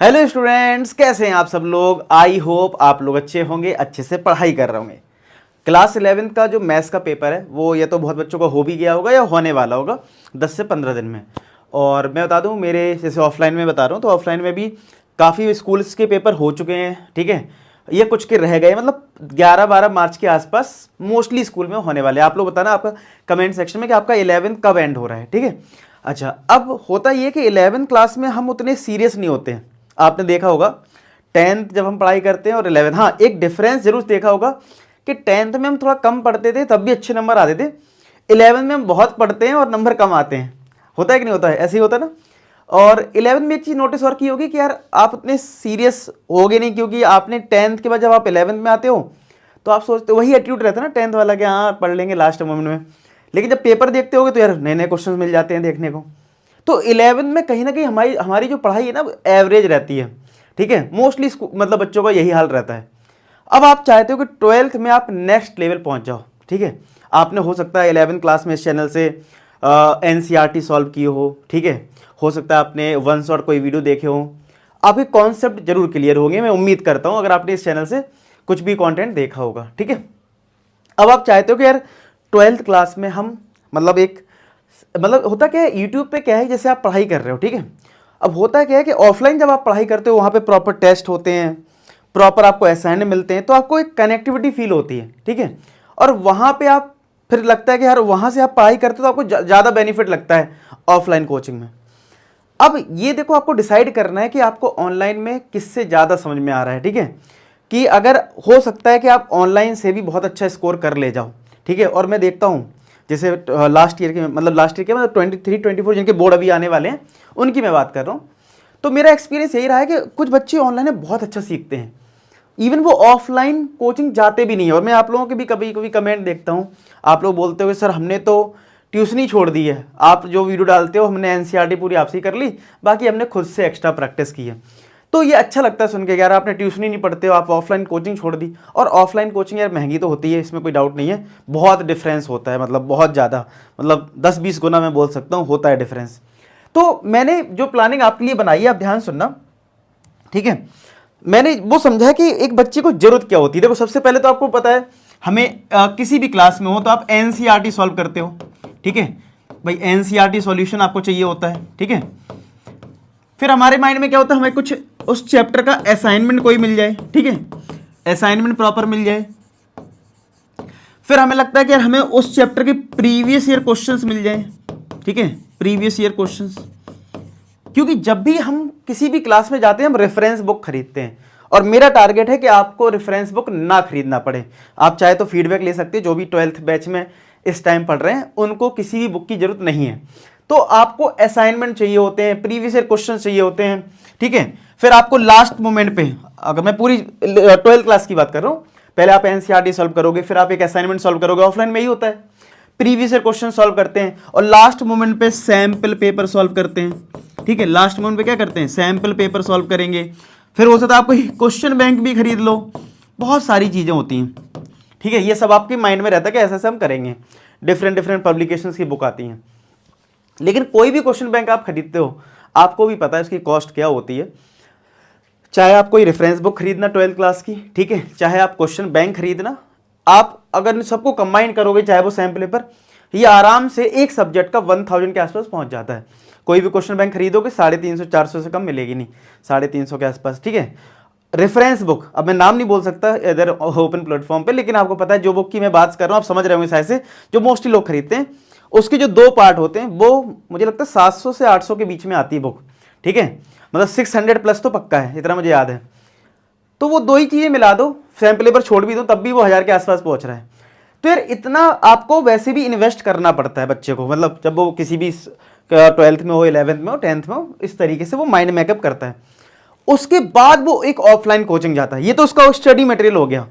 Hello students, कैसे हैं आप सब लोग। आई होप आप लोग अच्छे होंगे, अच्छे से पढ़ाई कर रहे होंगे। क्लास 11 का जो मैथ्स का पेपर है वो या तो बहुत बच्चों को हो भी गया होगा या होने वाला होगा 10 से 15 दिन में। और मैं बता दूं, मेरे जैसे ऑफलाइन में बता रहा हूँ तो ऑफलाइन में भी काफ़ी स्कूल्स के पेपर हो चुके हैं। ठीक है, ये कुछ के रह गए, मतलब 11-12 मार्च के आसपास मोस्टली स्कूल में होने वाले हैं। आप लोग बताना आपका कमेंट सेक्शन में कि आपका 11th कब एंड हो रहा है। ठीक है, अच्छा, अब होता ये कि 11th क्लास में हम उतने सीरियस नहीं होते हैं। आपने देखा होगा 10th जब हम पढ़ाई करते हैं और 11th, हाँ एक डिफरेंस जरूर देखा होगा कि 10th में हम थोड़ा कम पढ़ते थे तब भी अच्छे नंबर आते थे। 11th में हम बहुत पढ़ते हैं और नंबर कम आते हैं। होता है कि नहीं होता है, ऐसे ही होता है ना। और 11th में एक चीज़ नोटिस और की होगी कि यार आप उतने सीरियस होगे नहीं, क्योंकि आपने 10th के बाद जब आप 11th में आते हो तो आप सोचते हो, वही एटीट्यूड रहता है ना 10th वाला कि हाँ पढ़ लेंगे लास्ट मोमेंट में। लेकिन जब पेपर देखते होगे तो यार नए नए क्वेश्चन मिल जाते हैं देखने को। तो 11th में कहीं ना कहीं हमारी हमारी जो पढ़ाई है ना एवरेज रहती है। ठीक है, मोस्टली मतलब बच्चों का यही हाल रहता है। अब आप चाहते हो कि 12th में आप नेक्स्ट लेवल पहुंच जाओ। ठीक है, आपने हो सकता है 11th क्लास में इस चैनल से एनसीईआरटी सॉल्व किए हो। ठीक है, हो सकता है आपने वन शॉट कोई वीडियो देखे हो, आपके कॉन्सेप्ट जरूर क्लियर होंगे, मैं उम्मीद करता हूं, अगर आपने इस चैनल से कुछ भी कंटेंट देखा होगा। ठीक है, अब आप चाहते हो कि यार 12th क्लास में हम मतलब एक मतलब होता क्या है यूट्यूब पे, क्या है जैसे आप पढ़ाई कर रहे हो। ठीक है, अब होता क्या है कि ऑफलाइन जब आप पढ़ाई करते हो वहाँ पे प्रॉपर टेस्ट होते हैं, प्रॉपर आपको असाइनमेंट मिलते हैं, तो आपको एक कनेक्टिविटी फील होती है। ठीक है, और वहाँ पे आप फिर लगता है कि यार वहाँ से आप पढ़ाई करते हो तो आपको ज़्यादा बेनिफिट लगता है ऑफलाइन कोचिंग में। अब ये देखो, आपको डिसाइड करना है कि आपको ऑनलाइन में किससे ज़्यादा समझ में आ रहा है। ठीक है, कि अगर हो सकता है कि आप ऑनलाइन से भी बहुत अच्छा स्कोर कर ले जाओ। ठीक है, और मैं देखता हूँ जैसे लास्ट ईयर के मतलब 23-24 जिनके बोर्ड अभी आने वाले हैं उनकी मैं बात कर रहा हूँ। तो मेरा एक्सपीरियंस यही रहा है कि कुछ बच्चे ऑनलाइन में बहुत अच्छा सीखते हैं, इवन वो ऑफलाइन कोचिंग जाते भी नहीं है। और मैं आप लोगों के भी कभी कभी कमेंट देखता हूँ, आप लोग बोलते हो सर हमने तो ट्यूशन ही छोड़ दी है, आप जो वीडियो डालते हो हमने एनसीईआरटी पूरी आपसे ही कर ली, बाकी हमने खुद से एक्स्ट्रा प्रैक्टिस की है। तो ये अच्छा लगता है सुन के, यार आपने ट्यूशन ही नहीं पढ़ते हो, आप ऑफलाइन कोचिंग छोड़ दी। और ऑफलाइन कोचिंग यार महंगी तो होती है, इसमें कोई डाउट नहीं है, बहुत डिफरेंस होता है, मतलब बहुत ज़्यादा, मतलब 10-20 गुना मैं बोल सकता हूँ होता है डिफरेंस। तो मैंने जो प्लानिंग आपके लिए बनाई है, आप ध्यान सुनना। ठीक है, मैंने वो समझा कि एक बच्चे को जरूरत क्या होती है। देखो सबसे पहले तो आपको पता है हमें किसी भी क्लास में हो तो आप एनसीईआरटी सॉल्व करते हो। ठीक है भाई, एनसीईआरटी सॉल्यूशन आपको चाहिए होता है। ठीक है, फिर हमारे माइंड में क्या होता है, हमें कुछ उस चैप्टर का असाइनमेंट कोई मिल जाए। ठीक है, असाइनमेंट प्रॉपर मिल जाए। फिर हमें लगता है कि यार हमें उस चैप्टर के प्रीवियस ईयर क्वेश्चंस मिल जाए। ठीक है, प्रीवियस ईयर क्वेश्चंस, क्योंकि जब भी हम किसी भी क्लास में जाते हैं हम रेफरेंस बुक खरीदते हैं, और मेरा टारगेट है कि आपको रेफरेंस बुक ना खरीदना पड़े। आप चाहे तो फीडबैक ले सकते हैं, जो भी 12th बैच में इस टाइम पढ़ रहे हैं उनको किसी भी बुक की जरूरत नहीं है। तो आपको असाइनमेंट चाहिए होते हैं, प्रीवियस ईयर क्वेश्चन चाहिए होते हैं। ठीक है, फिर आपको लास्ट मोमेंट पे, अगर मैं पूरी 12th क्लास की बात कर रहा हूँ, पहले आप एनसीईआरटी सॉल्व करोगे, फिर आप एक असाइनमेंट सॉल्व करोगे, ऑफलाइन में ही होता है, प्रीवियस ईयर क्वेश्चन सॉल्व करते हैं, और लास्ट मोमेंट पे सैंपल पेपर सॉल्व करते हैं। ठीक है, लास्ट मोमेंट पे क्या करते हैं, सैंपल पेपर सॉल्व करेंगे। फिर हो सकता है आप कोई क्वेश्चन बैंक भी खरीद लो, बहुत सारी चीज़ें होती हैं। ठीक है, ये सब आपके माइंड में रहता है कि ऐसा ऐसा हम करेंगे, डिफरेंट डिफरेंट पब्लिकेशंस की बुक आती हैं। लेकिन कोई भी क्वेश्चन बैंक आप खरीदते हो आपको भी पता है उसकी कॉस्ट क्या होती है। चाहे आप कोई रेफरेंस बुक खरीदना 12th क्लास की, ठीक है, चाहे आप क्वेश्चन बैंक खरीदना, आप अगर इन सबको कंबाइन करोगे, चाहे वो सैम्पल पेपर, ये आराम से एक सब्जेक्ट का 1000 के आसपास पहुंच जाता है। कोई भी क्वेश्चन बैंक खरीदोगे 350-400 से कम मिलेगी नहीं, 350 के आसपास। ठीक है, रेफरेंस बुक, अब मैं नाम नहीं बोल सकता इधर ओपन प्लेटफॉर्म पे, लेकिन आपको पता है जो बुक की मैं बात कर रहा हूँ, आप समझ रहे होंगे शायद से, जो मोस्टली लोग खरीदते हैं। उसके जो 2 पार्ट होते हैं वो मुझे लगता है 700 से 800 के बीच में आती है बुक। ठीक है, मतलब 600 प्लस तो पक्का है, इतना मुझे याद है। तो वो 2 ही चीज़ें मिला दो, सैंपल पेपर छोड़ भी दो, तब भी वो 1000 के आसपास पहुंच रहा है। तो यार इतना आपको वैसे भी इन्वेस्ट करना पड़ता है बच्चे को, मतलब जब वो किसी भी 12th में हो, 11th में हो, 10th में हो, इस तरीके से वो माइंड मेकअप करता है। उसके बाद वो एक ऑफलाइन कोचिंग जाता है, ये तो उसका स्टडी मटेरियल हो गया।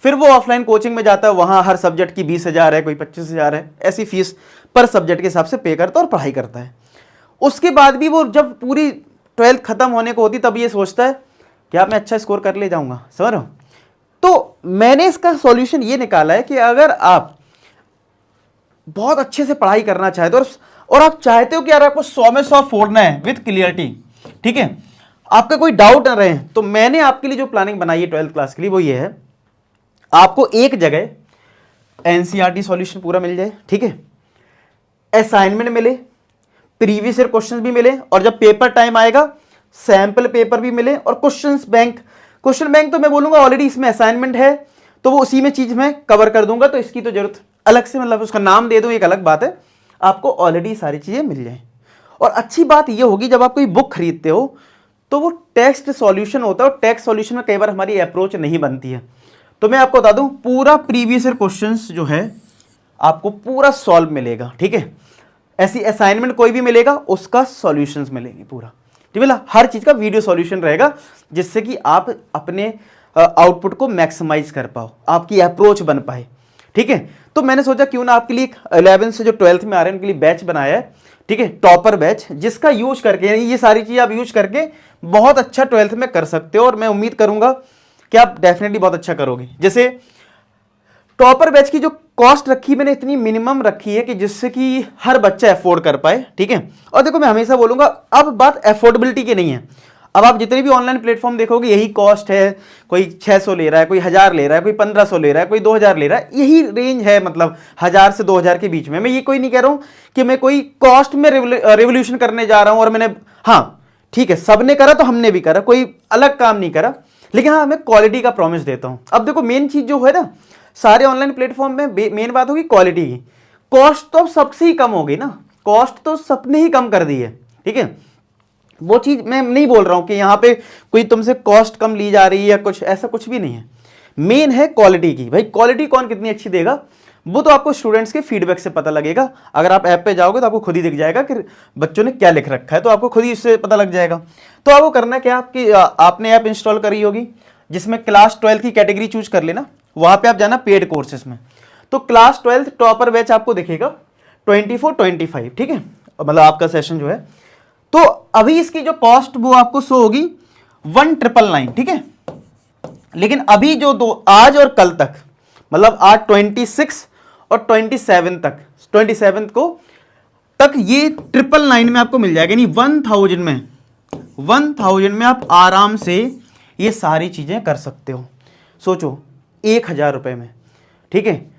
फिर वो ऑफलाइन कोचिंग में जाता है, वहां हर सब्जेक्ट की 20,000 है, कोई 25,000 है, ऐसी फीस पर सब्जेक्ट के हिसाब से पे करता है और पढ़ाई करता है। उसके बाद भी वो जब पूरी 12th खत्म होने को होती तब ये सोचता है कि आप मैं अच्छा स्कोर कर ले जाऊंगा, समझ रहे हो। तो मैंने इसका सॉल्यूशन ये निकाला है कि अगर आप बहुत अच्छे से पढ़ाई करना चाहते हो और आप चाहते हो कि यार आपको 100 में 100 फोड़ना है विद क्लियरिटी, ठीक है, आपका कोई डाउट ना रहे, तो मैंने आपके लिए जो प्लानिंग बनाई है 12th क्लास के लिए वो ये है, आपको एक जगह एनसीईआरटी सॉल्यूशन पूरा मिल जाए, ठीक है, असाइनमेंट मिले, प्रीवियस ईयर क्वेश्चंस भी मिले, और जब पेपर टाइम आएगा सैंपल पेपर भी मिले, और क्वेश्चन बैंक तो मैं बोलूंगा ऑलरेडी इसमें असाइनमेंट है, तो वो उसी में चीज मैं कवर कर दूंगा, तो इसकी तो जरूरत अलग से मतलब उसका नाम दे दूं एक अलग बात है, आपको ऑलरेडी सारी चीजें मिल जाए। और अच्छी बात ये होगी जब आप कोई बुक खरीदते हो तो वो टेक्स्ट सॉल्यूशन होता है, और टेक्स्ट सॉल्यूशन में कई बार हमारी अप्रोच नहीं बनती है, तो मैं आपको बता दूं पूरा प्रीवियस ईयर क्वेश्चंस जो है आपको पूरा सॉल्व मिलेगा, ठीक है। ऐसी असाइनमेंट कोई भी मिलेगा उसका सॉल्यूशंस मिलेंगे पूरा, ठीक है, हर चीज का वीडियो सॉल्यूशन रहेगा, जिससे कि आप अपने आउटपुट को मैक्सिमाइज कर पाओ, आपकी अप्रोच बन पाए, ठीक है। तो मैंने सोचा क्यों ना आपके लिए 11 से जो 12th में आ रहे हैं उनके लिए बैच बनाया है, ठीक है, टॉपर बैच, जिसका यूज करके ये सारी चीजें आप यूज करके बहुत अच्छा 12th में कर सकते हो, और मैं उम्मीद करूंगा कि आप डेफिनेटली बहुत अच्छा करोगे। जैसे टॉपर बैच की जो कॉस्ट रखी मैंने इतनी मिनिमम रखी है कि जिससे कि हर बच्चा अफोर्ड कर पाए, ठीक है। और देखो मैं हमेशा बोलूंगा अब बात अफोर्डेबिलिटी की नहीं है, अब आप जितने भी ऑनलाइन प्लेटफॉर्म देखोगे यही कॉस्ट है, कोई 600 ले रहा है, कोई 1000 ले रहा है, कोई 1500 ले रहा है, कोई 2000 ले रहा है, यही रेंज है, मतलब 1000 से 2000 के बीच में। मैं ये कोई नहीं कह रहा हूं कि मैं कोई कॉस्ट में रेवोल्यूशन करने जा रहा हूं, और मैंने, हाँ ठीक है सबने करा तो हमने भी करा, कोई अलग काम नहीं करा, लेकिन हाँ मैं क्वालिटी का प्रॉमिस देता हूं। अब देखो मेन चीज जो है ना सारे ऑनलाइन प्लेटफॉर्म में मेन बात होगी क्वालिटी की, कॉस्ट तो सबसे ही कम होगी ना, कॉस्ट तो सबने ही कम कर दी है, ठीक है। वो चीज मैं नहीं बोल रहा हूं कि यहां पे कोई तुमसे कॉस्ट कम ली जा रही है या कुछ, ऐसा कुछ भी नहीं है, मेन है क्वालिटी की। भाई क्वालिटी कौन कितनी अच्छी देगा वो तो आपको स्टूडेंट्स के फीडबैक से पता लगेगा, अगर आप ऐप पे जाओगे तो आपको खुद ही दिख जाएगा कि बच्चों ने क्या लिख रखा है, तो आपको खुद ही इससे पता लग जाएगा। तो आपको करना क्या, आपकी आपने ऐप इंस्टॉल करी होगी जिसमें क्लास 12 की कैटेगरी चूज कर लेना, वहां पे आप जाना पेड कोर्सेस में, तो क्लास 12 टॉपर बैच आपको दिखेगा 24-25, ठीक है, मतलब आपका सेशन जो है। तो अभी इसकी जो कॉस्ट वो आपको शो होगी 1999, ठीक है, लेकिन अभी जो दो आज और कल तक, मतलब आज 26 और 27 तक, 27 को तक ये 999 में आपको मिल जाएगा, यानी 1000 में आप आराम से ये सारी चीजें कर सकते हो। सोचो 1000 रुपए में, ठीक है,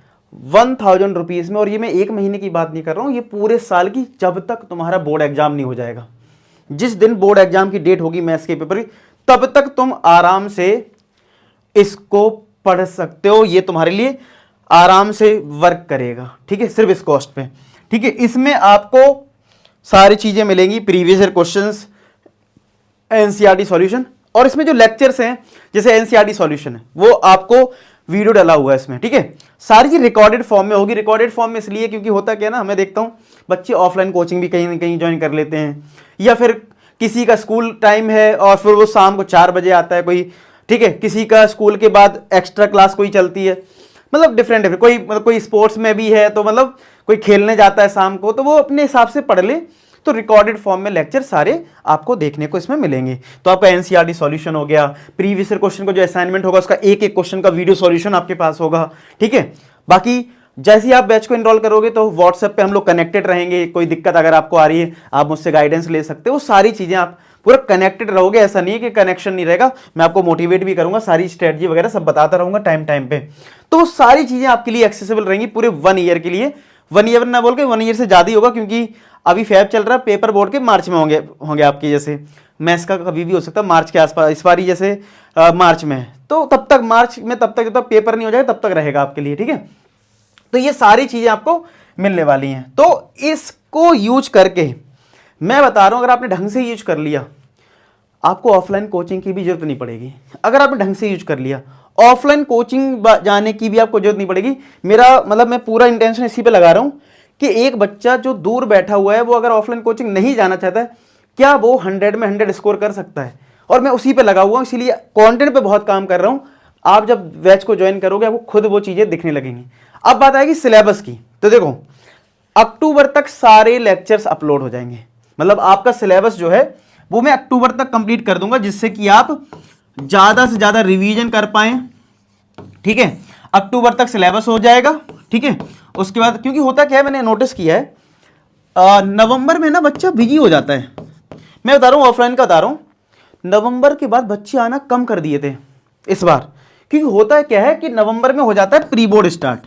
1000 रुपीज में, और ये मैं एक महीने की बात नहीं कर रहा हूं, ये पूरे साल की, जब तक तुम्हारा बोर्ड एग्जाम नहीं हो जाएगा, जिस दिन बोर्ड एग्जाम की डेट होगी मैथ्स के पेपर की, तब तक तुम आराम से इसको पढ़ सकते हो, ये तुम्हारे लिए आराम से वर्क करेगा, ठीक है, सिर्फ इस कॉस्ट पे, ठीक है। इसमें आपको सारी चीजें मिलेंगी, previous year questions, NCERT solution, और इसमें जो लेक्चर्स हैं जैसे एनसीईआरटी सॉल्यूशन है वो आपको वीडियो डाला हुआ है इसमें, ठीक है, सारी चीज रिकॉर्डेड फॉर्म में होगी। रिकॉर्डेड फॉर्म में इसलिए क्योंकि होता क्या ना, मैं देखता हूं बच्चे ऑफलाइन कोचिंग भी कहीं ना कहीं ज्वाइन कर लेते हैं, या फिर किसी का स्कूल टाइम है और फिर वो शाम को 4 बजे आता है कोई, ठीक है, किसी का स्कूल के बाद एक्स्ट्रा क्लास कोई चलती है, मतलब डिफरेंट कोई, मतलब कोई स्पोर्ट्स में भी है, तो मतलब कोई खेलने जाता है शाम को, तो वो अपने हिसाब से पढ़ ले, तो रिकॉर्डेड फॉर्म में लेक्चर सारे आपको देखने को इसमें मिलेंगे। तो आपका एनसीईआरटी सॉल्यूशन हो गया, प्रीवियस ईयर क्वेश्चन को जो असाइनमेंट होगा उसका एक एक क्वेश्चन का वीडियो सॉल्यूशन आपके पास होगा, ठीक है। बाकी जैसे ही आप बैच को इनरोल करोगे तो व्हाट्सएप पे हम लोग कनेक्टेड रहेंगे, कोई दिक्कत अगर आपको आ रही है आप मुझसे गाइडेंस ले सकते हो, वो सारी चीजें आप पूरा कनेक्टेड रहोगे, ऐसा नहीं है कि कनेक्शन नहीं रहेगा, मैं आपको मोटिवेट भी करूंगा, सारी स्ट्रेटजी वगैरह सब बताता रहूंगा टाइम टाइम पे, तो वो सारी चीजें आपके लिए एक्सेसिबल रहेंगी पूरे 1 ईयर के लिए। 1 ईयर ना बोल के 1 ईयर से ज्यादा ही होगा, क्योंकि अभी फैब चल रहा है, पेपर बोर्ड के मार्च में होंगे आपके, जैसे मैथ्स का कभी भी हो सकता है मार्च के आसपास, इस बार जैसे मार्च में है, तो तब तक मार्च में, तब तक जब तक पेपर नहीं हो जाए तब तक रहेगा आपके लिए, ठीक है। तो ये सारी चीजें आपको मिलने वाली हैं, तो इसको यूज करके मैं बता रहा हूं अगर आपने ढंग से यूज कर लिया आपको ऑफलाइन कोचिंग की भी जरूरत नहीं पड़ेगी। अगर आपने ढंग से यूज कर लिया ऑफलाइन कोचिंग जाने की भी आपको जरूरत नहीं पड़ेगी। मेरा मतलब मैं पूरा इंटेंशन इसी पे लगा रहा हूं कि एक बच्चा जो दूर बैठा हुआ है वो अगर ऑफलाइन कोचिंग नहीं जाना चाहता है, क्या वो 100 में 100 स्कोर कर सकता है, और मैं उसी पे लगा हुआ हूं, इसीलिए कंटेंट पे बहुत काम कर रहा हूं। आप जब बैच को ज्वाइन करोगे आपको खुद वो चीजें दिखने लगेंगी। अब बात आएगी सिलेबस की, तो देखो अक्टूबर तक सारे लेक्चर्स अपलोड हो जाएंगे, मतलब आपका सिलेबस जो है वो मैं अक्टूबर तक कंप्लीट कर दूंगा, जिससे कि आप ज्यादा से ज्यादा रिवीजन कर पाए, ठीक है। अक्टूबर तक सिलेबस हो जाएगा, ठीक है। उसके बाद क्योंकि होता क्या है मैंने नोटिस किया है नवंबर में ना बच्चा बिजी हो जाता है, मैं बता रहा हूं ऑफलाइन का बता रहा हूं, नवंबर के बाद बच्चे आना कम कर दिए थे इस बार, क्योंकि होता है क्या है कि नवंबर में हो जाता है प्री बोर्ड स्टार्ट,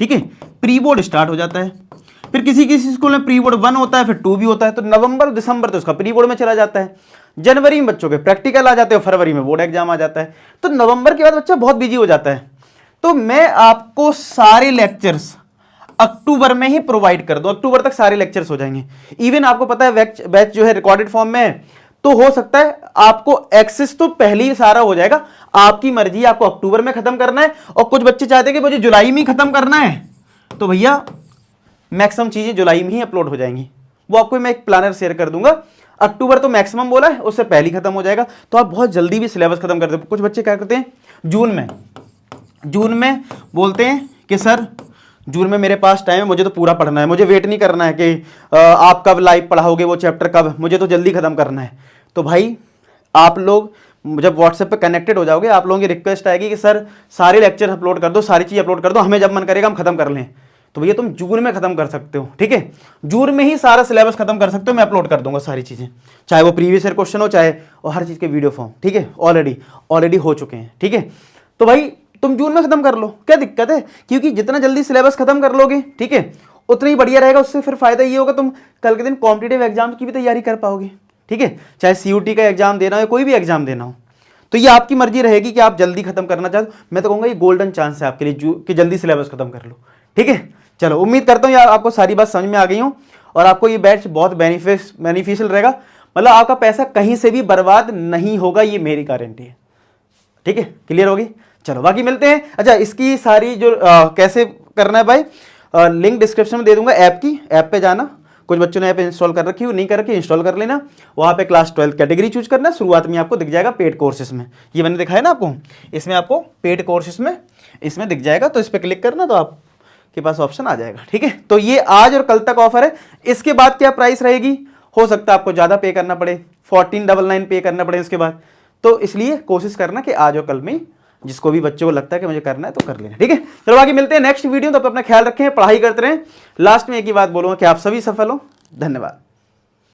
ठीक है, प्री बोर्ड स्टार्ट हो जाता है, फिर किसी किसी स्कूल में प्री बोर्ड 1 होता है, फिर 2 भी होता है, तो नवंबर दिसंबर तो उसका प्री बोर्ड में चला जाता है, जनवरी में बच्चों के प्रैक्टिकल आ जाते हैं, फरवरी में बोर्ड एग्जाम आ जाता है, तो नवंबर के बाद बच्चा बहुत बिजी हो जाता है। तो मैं आपको सारे लेक्चर्स अक्टूबर में ही प्रोवाइड कर दूं, अक्टूबर तक सारे लेक्चर्स हो जाएंगे। इवन आपको पता है बैच जो है रिकॉर्डेड फॉर्म में है, तो हो सकता है आपको एक्सेस तो पहले ही सारा हो जाएगा, आपकी मर्जी, आपको अक्टूबर में खत्म करना है, और कुछ बच्चे चाहते हैं कि मुझे जुलाई में ही खत्म करना है, तो भैया मैक्सिमम चीजें जुलाई में ही अपलोड हो जाएंगी। वो आपको मैं एक प्लानर शेयर कर दूंगा, अक्टूबर तो मैक्सिमम बोला है, उससे पहले ही खत्म हो जाएगा, तो आप बहुत जल्दी भी सिलेबस खत्म कर देते। कुछ बच्चे क्या करते हैं, जून में बोलते हैं कि सर जून में मेरे पास टाइम है, मुझे तो पूरा पढ़ना है, मुझे वेट नहीं करना है कि आप कब लाइव पढ़ाओगे वो चैप्टर कब, मुझे तो जल्दी खत्म करना है। तो भाई आप लोग जब व्हाट्सएप पे कनेक्टेड हो जाओगे, आप लोगों की रिक्वेस्ट आएगी कि सर सारे लेक्चर अपलोड कर दो, सारी चीज़ अपलोड कर दो, हमें जब मन करेगा हम खत्म कर लें, तो भैया तुम जून में खत्म कर सकते हो, ठीक है, जून में ही सारा सिलेबस खत्म कर सकते हो, मैं अपलोड कर दूंगा सारी चीज़ें, चाहे वो प्रीवियस ईयर क्वेश्चन हो, चाहे और हर चीज़ के वीडियो फॉर्म, ठीक है, ऑलरेडी हो चुके हैं, ठीक है। तो भाई तुम जून में खत्म कर लो, क्या दिक्कत है, क्योंकि जितना जल्दी सिलेबस खत्म कर लोगे, ठीक है, उतना ही बढ़िया रहेगा। उससे फिर फायदा ये होगा, तुम कल के दिन कॉम्पिटिटिव एग्जाम की भी तैयारी कर पाओगे, ठीक है, चाहे CUT का एग्जाम देना हो, कोई भी एग्जाम देना हो, तो ये आपकी मर्जी रहेगी कि आप जल्दी खत्म करना चाहते हो। मैं तो कहूँगा ये गोल्डन चांस है आपके लिए कि जल्दी सिलेबस खत्म कर लो, ठीक है। चलो, उम्मीद करता हूँ यार आपको सारी बात समझ में आ गई हो, और आपको ये बैच बहुत बेनिफिशियल रहेगा, मतलब आपका पैसा कहीं से भी बर्बाद नहीं होगा, ये मेरी गारंटी है, ठीक है, क्लियर होगी। चलो बाकी मिलते हैं। अच्छा, इसकी सारी जो कैसे करना है भाई, लिंक डिस्क्रिप्शन में दे दूंगा ऐप की, ऐप पे जाना, कुछ बच्चों ने ऐप इंस्टॉल कर रखी हो, नहीं कर रखी, इंस्टॉल कर लेना, वहाँ पे क्लास 12 कैटेगरी चूज करना, शुरुआत में आपको दिख जाएगा पेड कोर्सेज में, ये मैंने दिखाया ना आपको, इसमें आपको पेड कोर्सेज में इसमें दिख जाएगा, तो इस पर क्लिक करना, तो आपके पास ऑप्शन आ जाएगा, ठीक है। तो ये आज और कल तक ऑफर है, इसके बाद क्या प्राइस रहेगी, हो सकता है आपको ज़्यादा पे करना पड़े, 1499 पे करना पड़े इसके बाद, तो इसलिए कोशिश करना कि आज और कल में जिसको भी बच्चों को लगता है कि मुझे करना है तो कर लेना, ठीक है। चलो बाकी मिलते हैं नेक्स्ट वीडियो, तो अपना ख्याल रखें, पढ़ाई करते रहें। लास्ट में एक ही बात बोलूँगा कि आप सभी सफल हो। धन्यवाद।